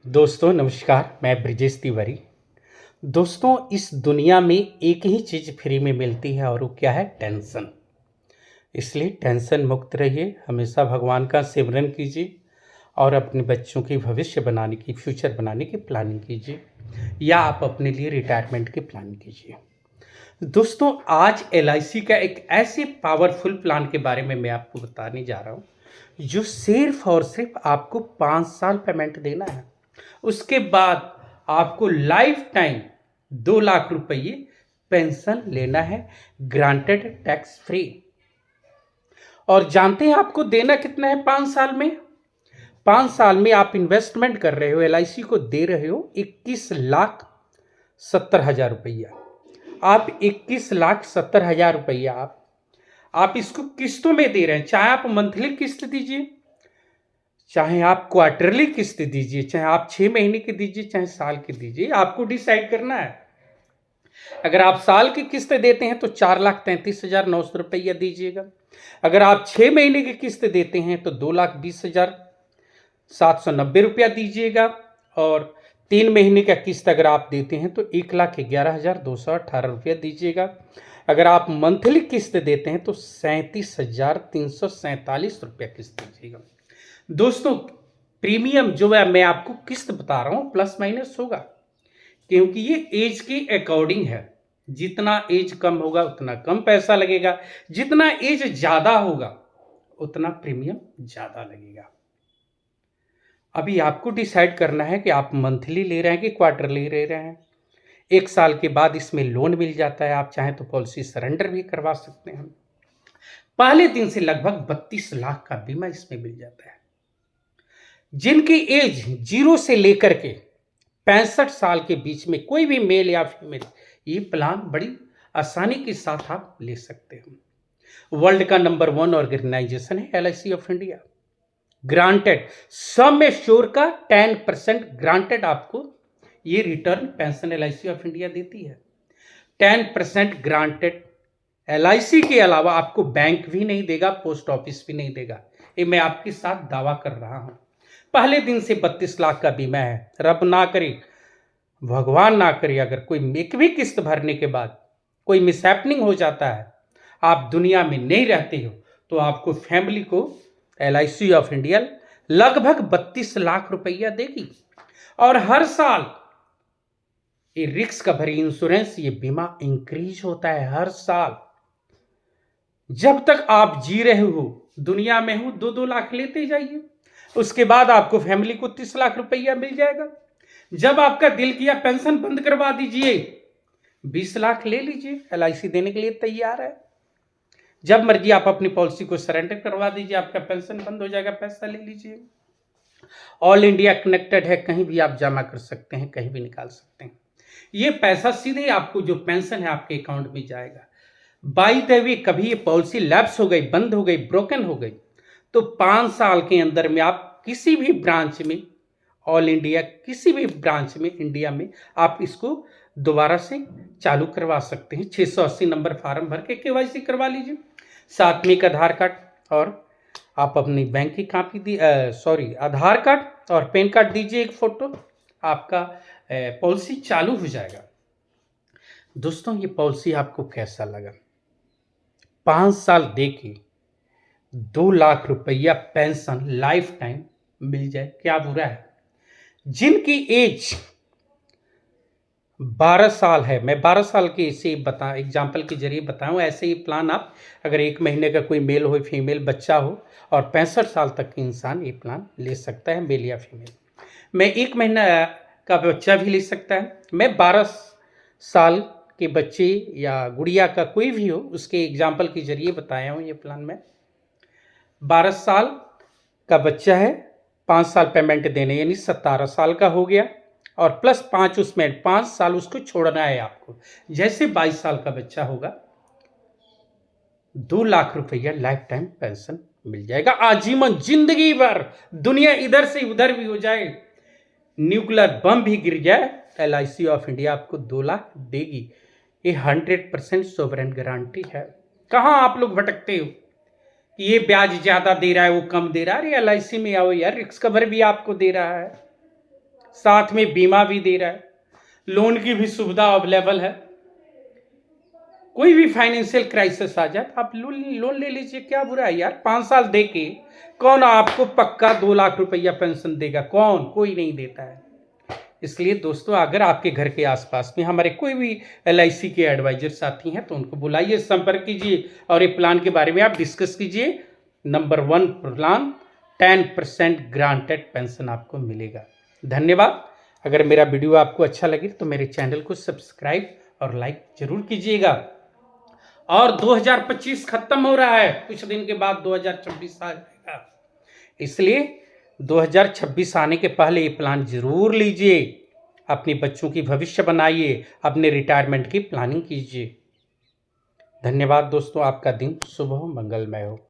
दोस्तों नमस्कार, मैं ब्रिजेश तिवारी। दोस्तों, इस दुनिया में एक ही चीज़ फ्री में मिलती है और वो क्या है? टेंशन। इसलिए टेंशन मुक्त रहिए, हमेशा भगवान का सिमरन कीजिए और अपने बच्चों की भविष्य बनाने की, फ्यूचर बनाने की प्लानिंग कीजिए या आप अपने लिए रिटायरमेंट की प्लानिंग कीजिए। दोस्तों, आज एलआईसी का एक ऐसे पावरफुल प्लान के बारे में मैं आपको बताने जा रहा हूँ, जो सिर्फ और सिर्फ आपको 5 साल पेमेंट देना है। उसके बाद आपको लाइफ टाइम 2 लाख रुपये पेंशन लेना है, ग्रांटेड टैक्स फ्री। और जानते हैं आपको देना कितना है 5 साल में? 5 साल में आप इन्वेस्टमेंट कर रहे हो, एलआईसी को दे रहे हो 21,70,000 रुपया। आप 21,70,000 रुपया आप इसको किस्तों में दे रहे हैं। चाहे आप मंथली किस्त दीजिए, चाहे आप क्वार्टरली किस्त दीजिए, चाहे आप 6 महीने की दीजिए, चाहे साल की दीजिए, आपको डिसाइड करना है। अगर आप साल की किस्त देते हैं तो 4,33,900 रुपया दीजिएगा। अगर आप 6 महीने की किस्त देते हैं तो 2,20,790 रुपया दीजिएगा। और 3 महीने का किस्त अगर आप देते हैं तो 1,11,218 रुपया दीजिएगा। अगर आप मंथली किस्त देते हैं तो 37,347 रुपया किस्त दीजिएगा। दोस्तों, प्रीमियम जो है मैं आपको किस्त बता रहा हूं, प्लस माइनस होगा, क्योंकि ये एज के अकॉर्डिंग है। जितना एज कम होगा उतना कम पैसा लगेगा, जितना एज ज्यादा होगा उतना प्रीमियम ज्यादा लगेगा। अभी आपको डिसाइड करना है कि आप मंथली ले रहे हैं कि क्वार्टरली ले रहे हैं। 1 साल के बाद इसमें लोन मिल जाता है, आप चाहें तो पॉलिसी सरेंडर भी करवा सकते हैं। पहले दिन से लगभग 32 लाख का बीमा इसमें मिल जाता है। जिनकी एज 0 से लेकर के 65 साल के बीच में कोई भी मेल या फीमेल, ये प्लान बड़ी आसानी के साथ आप ले सकते हैं। वर्ल्ड का नंबर 1 ऑर्गेनाइजेशन है LIC of India. Granted sum assured का 10% ग्रांटेड आपको ये return pension LIC of India देती है। 10% ग्रांटेड एलआईसी के अलावा आपको बैंक भी नहीं देगा, पोस्ट ऑफिस भी नहीं देगा। ये मैं आपके साथ दावा कर रहा हूं। पहले दिन से 32 लाख का बीमा है। रब ना करे, भगवान ना करे, अगर कोई एक भी किस्त भरने के बाद कोई मिसहैपनिंग हो जाता है, आप दुनिया में नहीं रहते हो, तो आपको फैमिली को एलआईसी ऑफ इंडिया लगभग 32 लाख रुपया देगी। और हर साल ये रिस्क कवर इंश्योरेंस, ये बीमा इंक्रीज होता है हर साल। जब तक आप जी रहे हो, दुनिया में हो, 2-2 लाख लेते जाइए। उसके बाद आपको फैमिली को 30 लाख रुपया मिल जाएगा। जब आपका दिल किया पेंशन बंद करवा दीजिए, 20 लाख ले लीजिए, एलआईसी देने के लिए तैयार है। जब मर्जी आप अपनी पॉलिसी को सरेंडर करवा दीजिए, आपका पेंशन बंद हो जाएगा, पैसा ले लीजिए। ऑल इंडिया कनेक्टेड है, कहीं भी आप जमा कर सकते हैं, कहीं भी निकाल सकते हैं। ये पैसा सीधे आपको जो पेंशन है आपके अकाउंट में जाएगा। बाय द वे, कभी ये पॉलिसी लैप्स हो गई, बंद हो गई, ब्रोकन हो गई, तो 5 साल के अंदर में आप किसी भी ब्रांच में, ऑल इंडिया किसी भी ब्रांच में इंडिया में, आप इसको दोबारा से चालू करवा सकते हैं। 680 नंबर फार्म भर के केवाईसी करवा लीजिए, साथ में एक आधार कार्ड, और आप अपनी बैंक की कॉपी दी, आधार कार्ड और पैन कार्ड दीजिए, एक फोटो, आपका पॉलिसी चालू हो जाएगा। दोस्तों, ये पॉलिसी आपको कैसा लगा? 5 साल देके 2 लाख रुपया पेंशन लाइफ टाइम मिल जाए, क्या बुरा है? जिनकी एज 12 साल है, मैं 12 साल के इसे एग्जाम्पल के जरिए बताऊं, ऐसे ही प्लान आप अगर 1 महीने का कोई मेल हो, फीमेल बच्चा हो, और 65 साल तक के इंसान ये प्लान ले सकता है, मेल या फीमेल। मैं 1 महीना का बच्चा भी ले सकता है। मैं 12 साल के बच्चे या गुड़िया का कोई भी हो, उसके एग्जाम्पल के जरिए बताया हूँ ये प्लान में। 12 साल का बच्चा है, 5 साल पेमेंट देने, यानी 17 साल का हो गया, और प्लस 5 उसमें 5 साल उसको छोड़ना है आपको। जैसे 22 साल का बच्चा होगा, 2 लाख रुपया लाइफ टाइम पेंशन मिल जाएगा, आजीवन, जिंदगी भर। दुनिया इधर से उधर भी हो जाए, न्यूक्लियर बम भी गिर जाए, एलआईसी ऑफ इंडिया आपको 2 लाख देगी। ये 100% सोवरेन गारंटी है। कहां आप लोग भटकते हो कि ये ब्याज ज्यादा दे रहा है, वो कम दे रहा है? अरे एलआईसी में आओ यार, रिस्क कवर भी आपको दे रहा है, साथ में बीमा भी दे रहा है, लोन की भी सुविधा अवेलेबल है। कोई भी फाइनेंशियल क्राइसिस आ जाए तो आप लोन ले लीजिए, क्या बुरा है यार। 5 साल दे के कौन आपको पक्का 2 लाख रुपया पेंशन देगा? कौन? कोई नहीं देता है। इसलिए दोस्तों, अगर आपके घर के आसपास में हमारे कोई भी LIC के एडवाइजर साथी हैं तो उनको बुलाइए, संपर्क कीजिए और ये प्लान के बारे में आप डिस्कस कीजिए। नंबर 1 प्लान, 10% ग्रांटेड पेंशन आपको मिलेगा। धन्यवाद। अगर मेरा वीडियो आपको अच्छा लगे तो मेरे चैनल को सब्सक्राइब और लाइक जरूर कीजिएगा। और 2025 खत्म हो रहा है, कुछ दिन के बाद 2026 आ जाएगा, इसलिए 2026 आने के पहले ये प्लान जरूर लीजिए। अपने बच्चों की भविष्य बनाइए, अपने रिटायरमेंट की प्लानिंग कीजिए। धन्यवाद दोस्तों, आपका दिन शुभ हो, मंगलमय हो।